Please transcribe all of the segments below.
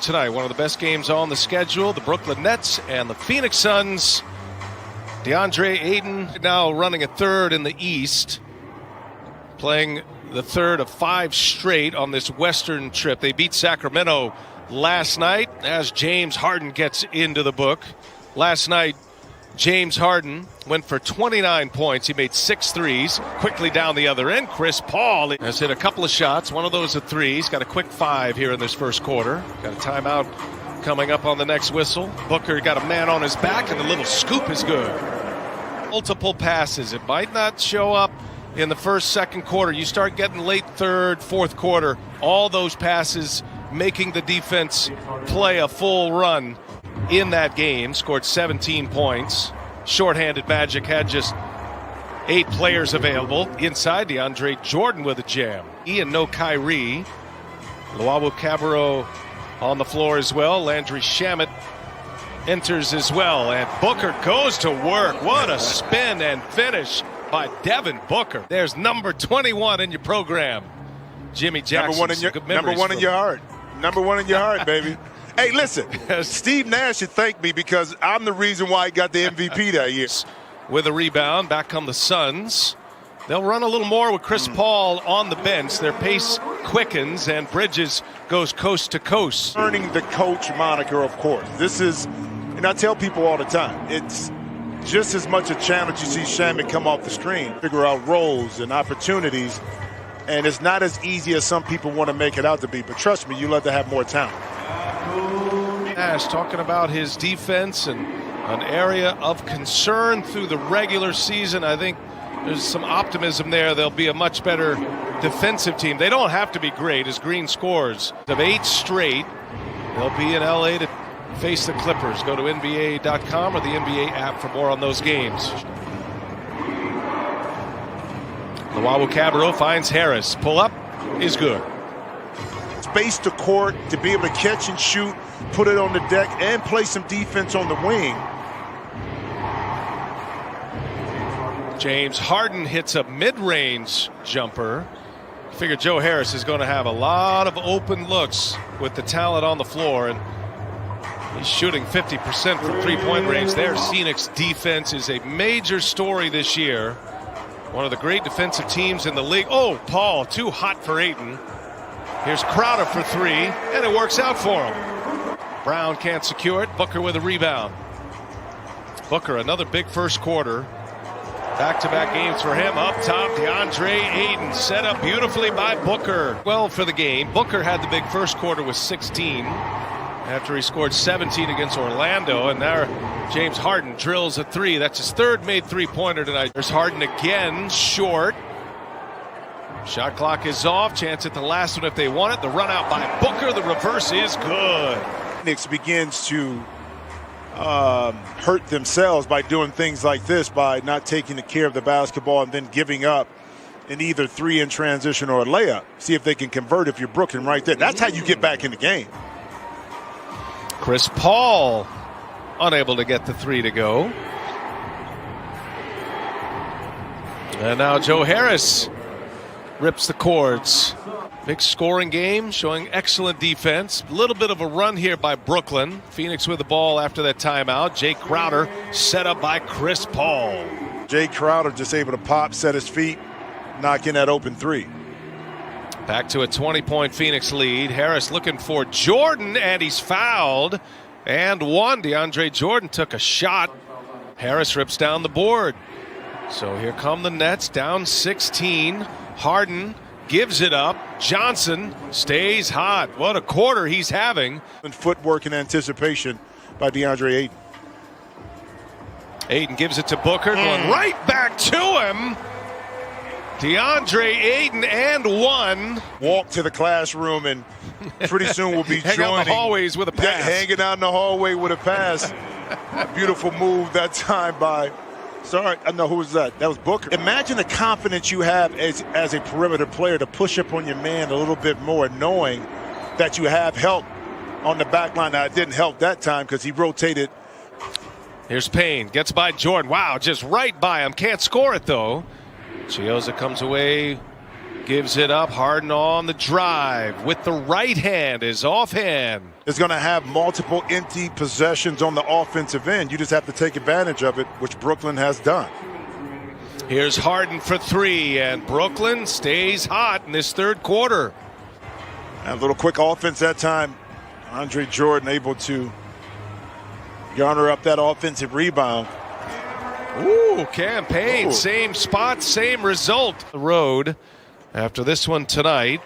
Tonight, one of the best games on the schedule, the Brooklyn Nets and the Phoenix Suns. DeAndre Ayton now running a third in the East, playing the third of 5 straight on this Western trip. They beat Sacramento last night as James Harden gets into the book. Last night, James Harden went for 29 points. He made 6 threes. Quickly down the other end, Chris Paul has hit a couple of shots. One of those a three. He's got a quick 5 here in this first quarter. Got a timeout coming up on the next whistle. Booker got a man on his back, and the little scoop is good. Multiple passes. It might not show up in the first, second quarter. You start getting late third, fourth quarter. All those passes making the defense play a full run in that game. Scored 17 points. Shorthanded Magic had just 8 players available. Inside, DeAndre Jordan with a jam. Ian no Kyrie. Luau Cabarro on the floor as well. Landry Shamet enters as well. And Booker goes to work. What a spin and finish by Devin Booker. There's number 21 in your program. Jimmy Jackson. Number one in your heart. Number one in your heart, baby. Hey, listen, Steve Nash should thank me because I'm the reason why he got the MVP that year. With a rebound, back come the Suns. They'll run a little more with Chris Paul on the bench. Their pace quickens, and Bridges goes coast to coast. Earning the coach moniker, of course. This is, and I tell people all the time, it's just as much a challenge. You see Shaman come off the screen, figure out roles and opportunities, and it's not as easy as some people want to make it out to be. But trust me, you love to have more talent. Nash talking about his defense and an area of concern through the regular season. I think there's some optimism there. They'll be a much better defensive team. They don't have to be great as Green scores. Of 8 straight, they'll be in LA to face the Clippers. Go to NBA.com or the NBA app for more on those games. Luau Cabarro finds Harris. Pull up is good. Space to court to be able to catch and shoot, put it on the deck, and play some defense on the wing. James Harden hits a mid-range jumper. Figure Joe Harris is going to have a lot of open looks with the talent on the floor, and he's shooting 50% from three-point range there. Phoenix defense is a major story this year. One of the great defensive teams in the league. Oh, Paul, too hot for Ayton. Here's Crowder for 3, and it works out for him. Brown can't secure it. Booker with a rebound. Booker, another big first quarter. Back-to-back games for him. Up top, DeAndre Ayton set up beautifully by Booker. 12 for the game. Booker had the big first quarter with 16 after he scored 17 against Orlando. And now James Harden drills a 3. That's his third made three-pointer tonight. There's Harden again, short. Shot clock is off. Chance at the last one if they want it. The run out by Booker. The reverse is good. Phoenix begins to hurt themselves by doing things like this, by not taking care of the basketball and then giving up in either 3 in transition or a layup. See if they can convert if you're Brooklyn right there. That's how you get back in the game. Chris Paul unable to get the 3 to go. And now Joe Harris rips the cords. Big scoring game, showing excellent defense. A little bit of a run here by Brooklyn. Phoenix with the ball after that timeout. Jay Crowder set up by Chris Paul. Jay Crowder just able to pop, set his feet, knock in that open 3. Back to a 20-point Phoenix lead. Harris looking for Jordan, and he's fouled. And one. DeAndre Jordan took a shot. Harris rips down the board. So here come the Nets, down 16. Harden gives it up. Johnson stays hot. What a quarter he's having. And footwork and anticipation by DeAndre Ayton. Ayton gives it to Booker, going right back to him. DeAndre Ayton and one. Walk to the classroom and pretty soon we'll be joining. Out in the hallways with a pass. Yeah, hanging out in the hallway with a pass. Beautiful move that time by... Sorry, I know who was that? That was Booker. Imagine the confidence you have as a perimeter player to push up on your man a little bit more, knowing that you have help on the back line. Now, it didn't help that time because he rotated. Here's Payne. Gets by Jordan. Wow, just right by him. Can't score it, though. Chioza comes away, gives it up. Harden on the drive with the right hand, is offhand. is going to have multiple empty possessions on the offensive end. You just have to take advantage of it, which Brooklyn has done. Here's Harden for three, and Brooklyn stays hot in this third quarter. A little quick offense that time. Andre Jordan able to garner up that offensive rebound. Ooh, campaign. Ooh. Same spot, same result. The road after this one tonight.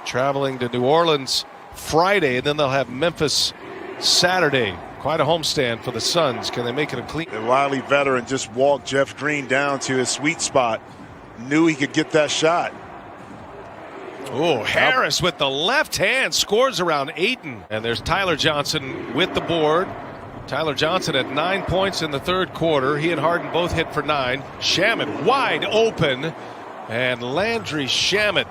Traveling to New Orleans Friday, and then they'll have Memphis Saturday. Quite a homestand for the Suns. Can they make it a clean? The wily veteran just walked Jeff Green down to his sweet spot. Knew he could get that shot. Oh, Harris with the left hand scores around Ayton. And there's Tyler Johnson with the board. Tyler Johnson at 9 points in the third quarter. He and Harden both hit for 9. Shamet wide open. And Landry Shamet.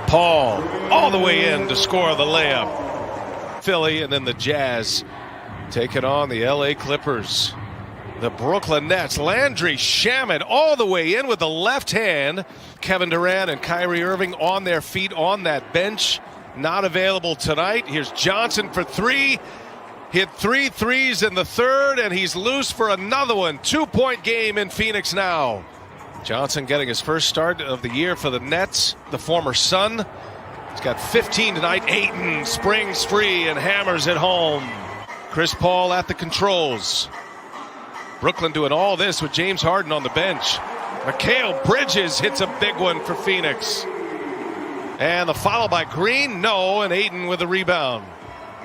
Paul all the way in to score the layup. Philly, and then the Jazz take it on the LA Clippers. The Brooklyn Nets. Landry Shamet all the way in with the left hand. Kevin Durant and Kyrie Irving on their feet on that bench. Not available tonight. Here's Johnson for three. Hit 3 threes in the third, and he's loose for another one. 2-point game in Phoenix now. Johnson getting his first start of the year for the Nets, the former Sun. He's got 15 tonight. Ayton springs free and hammers it home. Chris Paul at the controls. Brooklyn doing all this with James Harden on the bench. Mikal Bridges hits a big one for Phoenix. And the follow by Green, no, and Ayton with a rebound.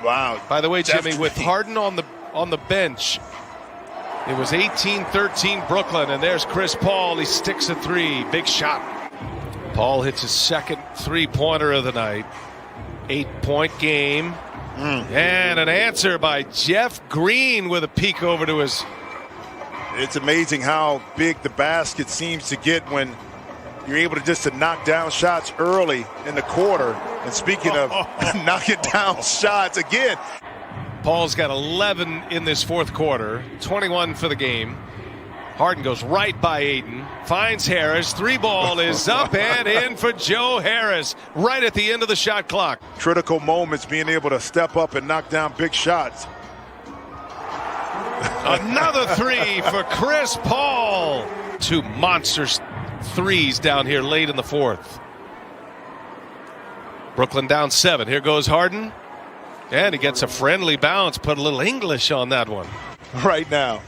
Wow. By the way, Jimmy, with Harden on the bench, it was 18-13 Brooklyn, and there's Chris Paul. He sticks a three. Big shot. Paul hits his second three-pointer of the night. 8-point game. And an answer by Jeff Green with a peek over to his. It's amazing how big the basket seems to get when you're able to knock down shots early in the quarter. And speaking of knocking down shots again. Paul's got 11 in this fourth quarter, 21 for the game. Harden goes right by Ayton, finds Harris. Three ball is up and in for Joe Harris right at the end of the shot clock. Critical moments, being able to step up and knock down big shots. Another three for Chris Paul. Two monster threes down here late in the fourth. Brooklyn down 7. Here goes Harden. And he gets a friendly bounce. Put a little English on that one. Right now.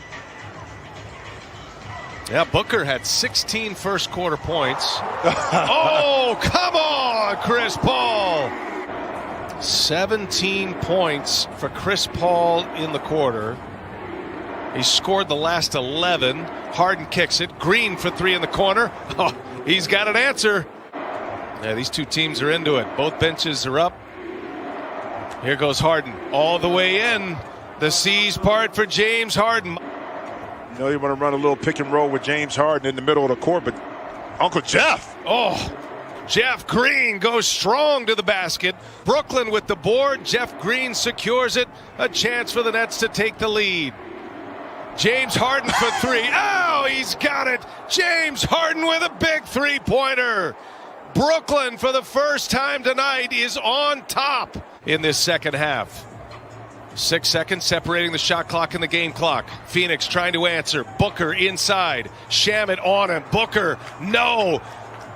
Yeah, Booker had 16 first quarter points. Oh, come on, Chris Paul. 17 points for Chris Paul in the quarter. He scored the last 11. Harden kicks it. Green for three in the corner. Oh, he's got an answer. Yeah, these two teams are into it. Both benches are up. Here goes Harden all the way in. The C's part for James Harden. You know you want to run a little pick and roll with James Harden in the middle of the court, but Uncle Jeff. Oh, Jeff Green goes strong to the basket. Brooklyn with the board. Jeff Green secures it. A chance for the Nets to take the lead. James Harden for three. Oh, he's got it. James Harden with a big three-pointer. Brooklyn, for the first time tonight, is on top in this second half. 6 seconds separating the shot clock and the game clock. Phoenix trying to answer. Booker inside. Shamet on him. Booker, no.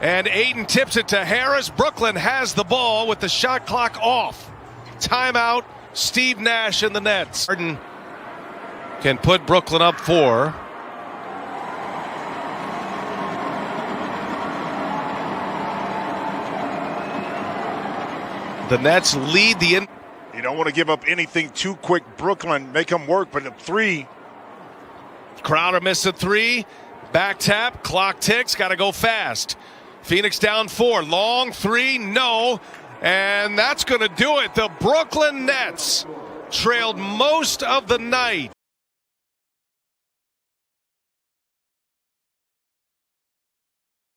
And Ayton tips it to Harris. Brooklyn has the ball with the shot clock off. Timeout. Steve Nash and the Nets. Harden can put Brooklyn up 4. The Nets lead the in. You don't want to give up anything too quick. Brooklyn, make them work, but a three. Crowder missed a three. Back tap. Clock ticks. Got to go fast. Phoenix down 4. Long three. No. And that's going to do it. The Brooklyn Nets trailed most of the night